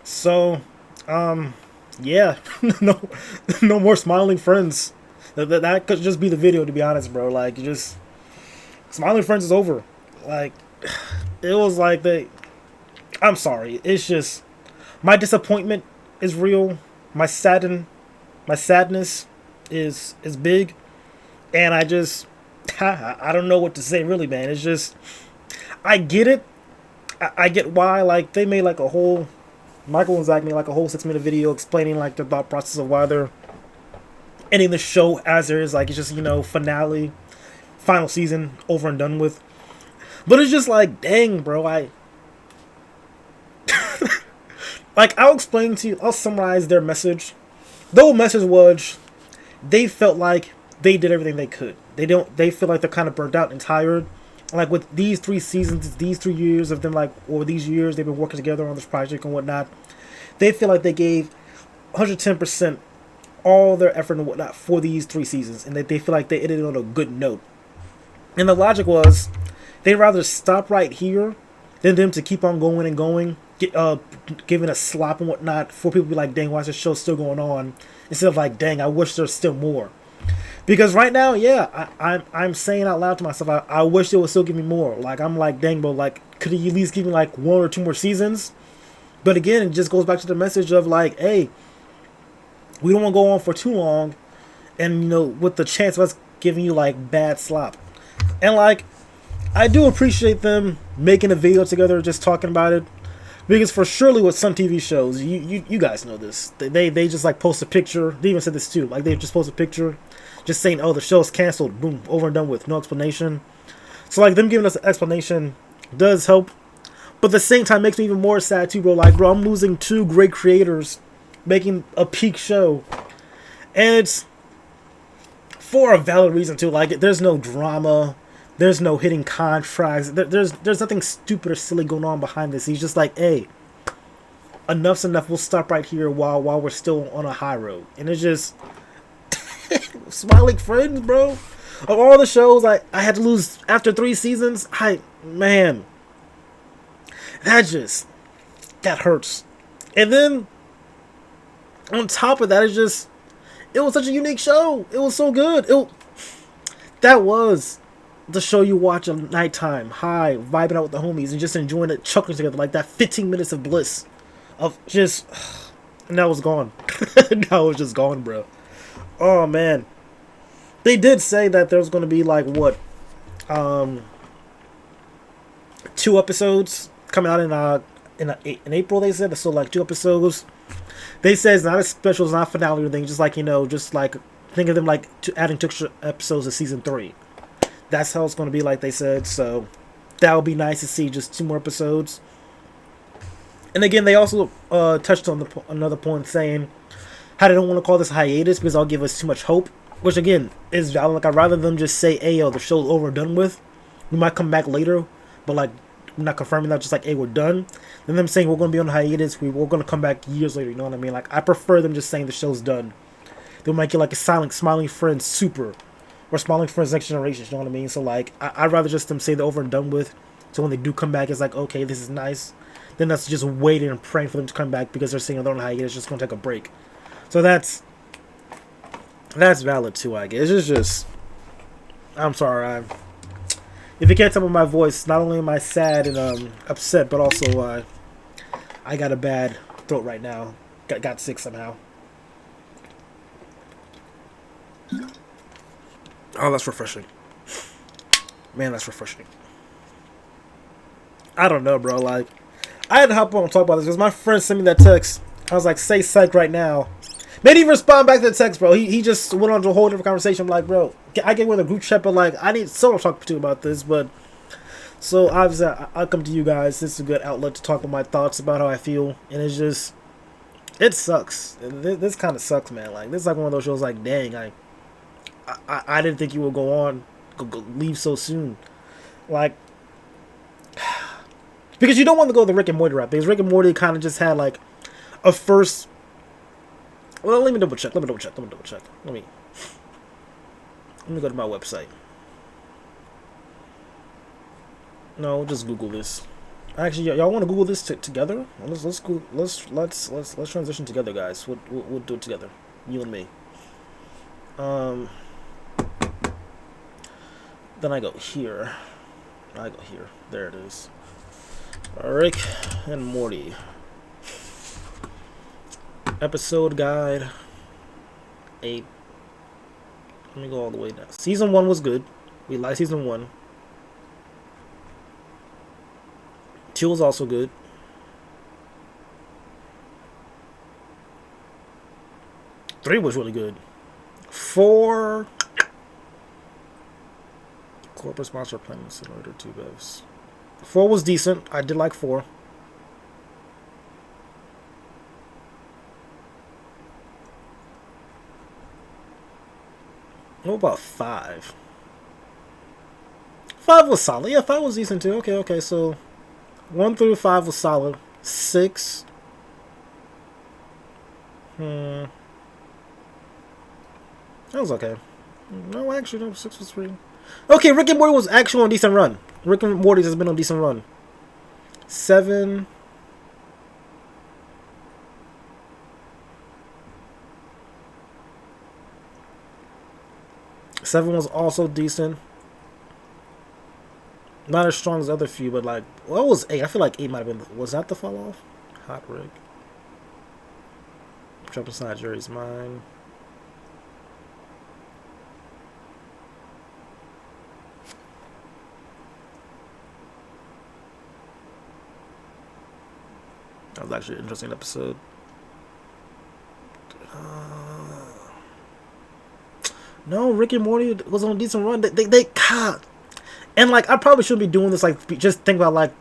So, yeah, no, no more smiling friends. That could just be the video, to be honest, bro. Like, just smiling friends is over. Like, it was like they. I'm sorry. It's just my disappointment is real. My my sadness is big, and I just, I don't know what to say, really, man. It's just, I get it. I get why, like, they made like a whole Michael and Zach made like a whole 6 minute video explaining like the thought process of why they're ending the show as there is, like it's just, finale, final season over and done with. But it's just like, dang, bro, I like I'll explain to you, I'll summarize their message. The whole message was they felt like they did everything they could. They feel like they're kind of burnt out and tired. Like with these 3 seasons, these 3 years of them, like, or these years they've been working together on this project and whatnot, they feel like they gave 110% all their effort and whatnot for these 3 seasons, and that they feel like they ended on a good note. And the logic was, they'd rather stop right here than them to keep on going and going, giving a slop and whatnot for people to be like, dang, why is this show still going on? Instead of like, dang, I wish there's still more. Because right now, yeah, I'm saying out loud to myself, I wish they would still give me more. Like, I'm like, dang, bro, like, could he at least give me like 1 or 2 more seasons? But again, it just goes back to the message of like, hey, we don't want to go on for too long, and with the chance of us giving you like bad slop. And like, I do appreciate them making a video together, just talking about it, because for surely with some TV shows, you guys know this, they just like post a picture. They even said this too, like they just post a picture, just saying, oh, the show's canceled, boom, over and done with, no explanation. So like them giving us an explanation does help, but at the same time makes me even more sad too, bro. Like, bro, I'm losing two great creators making a peak show, and it's for a valid reason too. Like, there's no drama, there's no hitting contracts, there's nothing stupid or silly going on behind this. He's just like, hey, enough's enough. We'll stop right here while we're still on a high road. And it's just smiling friends, bro. Of all the shows I had to lose after 3 seasons, man, that hurts. And then on top of that, it was such a unique show. It was so good. That was the show you watch at nighttime, high, vibing out with the homies, and just enjoying it, chuckling together, like that 15 minutes of bliss, of just, and that was gone. That was just gone, bro. Oh man, they did say that there was going to be like what, 2 episodes coming out in April. They said so, like 2 episodes. They said it's not a special, it's not a finale or anything. Just like just like think of them like adding 2 episodes of season 3. That's how it's going to be, like they said. So that would be nice to see, just 2 more episodes. And again, they also touched on another point, saying how they don't want to call this a hiatus because I'll give us too much hope. Which again is valid. Like, I'd rather them just say, "Hey, yo, the show's over and done with. We might come back later, but like we're not confirming that. Just like, hey, we're done." Then them saying we're going to be on hiatus. We're going to come back years later. You know what I mean? Like, I prefer them just saying the show's done. They'll make it like a silent, smiling friends super, or smiling friends next generation. You know what I mean? So like, I'd rather just them say they're over and done with. So when they do come back, it's like, okay, this is nice. Then that's just waiting and praying for them to come back because they're saying they're on hiatus, just going to take a break. So that's valid too, I guess. It's just I'm sorry. If you can't tell by my voice, not only am I sad and upset, but also I got a bad throat right now. Got sick somehow. Oh, that's refreshing. Man, that's refreshing. I don't know, bro. Like, I had to hop on and talk about this because my friend sent me that text. I was like, say psych right now. Made him respond back to the text, bro. He just went on to a whole different conversation. I'm like, bro, I get with a group chat, but like, I need someone to talk to about this. But so obviously, I'll come to you guys. This is a good outlet to talk about my thoughts about how I feel, and it's just, it sucks. This kind of sucks, man. Like, this is like one of those shows. Like, dang, I didn't think you would go on, leave so soon. Like, because you don't want to go the Rick and Morty route, because Rick and Morty kind of just had like a first. Well, let me double check. Let me go to my website. No, just Google this. Actually, y'all want to Google this together? Let's transition together, guys. We'll do it together, you and me. Um, then I go here. I go here. There it is. Rick and Morty. Episode guide. 8. Let me go all the way down. Season 1 was good. We like season 1. 2 was also good. 3 was really good. 4. Corporate sponsor planning simulator 2 bevs. 4 was decent. I did like 4. What about 5? 5 was solid. Yeah, 5 was decent too. Okay, so 1 through 5 was solid. 6. That was okay. No, actually, no, 6 was pretty. Okay, Rick and Morty was actually on a decent run. Rick and Morty has been on a decent run. 7. Seven was also decent. Not as strong as the other few, but like, what was 8? I feel like 8 might have been. Was that the fall off? Hot Rick. Jump inside Jerry's mind. That was actually an interesting episode. No, Rick and Morty was on a decent run. They and like, I probably shouldn't be doing this. Like, just think about like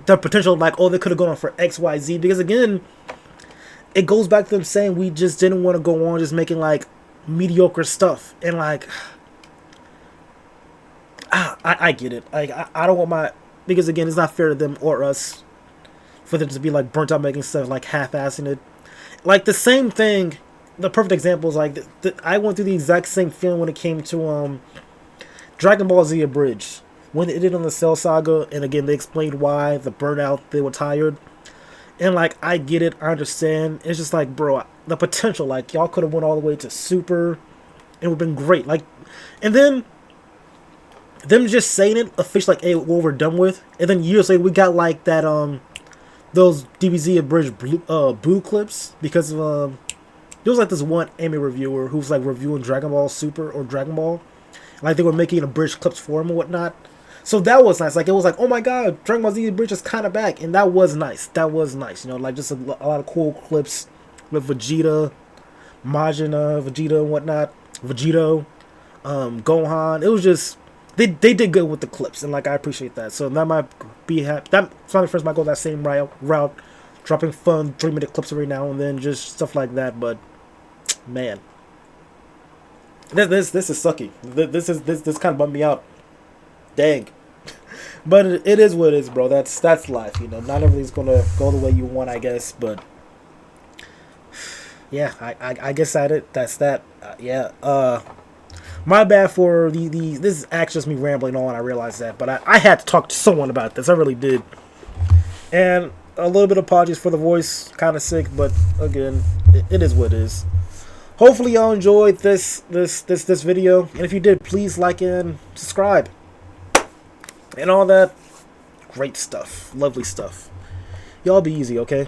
the potential. Like, oh, they could have gone on for XYZ, because again, it goes back to them saying we just didn't want to go on just making like mediocre stuff. And like, I get it. Like, I don't want my, because again, it's not fair to them or us for them to be like burnt out making stuff, like half-assing it. Like the same thing. The perfect example is like I went through the exact same feeling when it came to Dragon Ball Z Abridged, when it did on the Cell Saga, and again they explained why the burnout, they were tired, and like I get it, I understand. It's just like, bro, the potential, like y'all could have went all the way to Super, it would have been great. Like, and then them just saying it officially, like, hey, what we're done with, and then years later we got like that those DBZ Abridged Boo clips, because of there was like this one anime reviewer who was like reviewing Dragon Ball Super or Dragon Ball. Like they were making abridged clips for him and whatnot. So that was nice. Like it was like, oh my god, Dragon Ball Z Abridged is kind of back. And that was nice. That was nice. You know, like just a lot of cool clips with Vegeta, Majin, Vegeta and whatnot. Vegito, Gohan. It was just, they did good with the clips. And like, I appreciate that. So that might be, that Family Friends might go that same route. Dropping fun 3-minute clips every now and then. Just stuff like that. But man, this is sucky. This kind of bummed me out. Dang. But it is what it is, bro. That's life, you know. Not everything's gonna go the way you want, I guess. But yeah, I guess that's that. Yeah. My bad for the this is actually just me rambling on. I realize that, but I had to talk to someone about this. I really did. And a little bit of apologies for the voice, kind of sick, but again, it is what it is. Hopefully y'all enjoyed this video, and if you did, please like and subscribe and all that great stuff, lovely stuff. Y'all be easy, okay?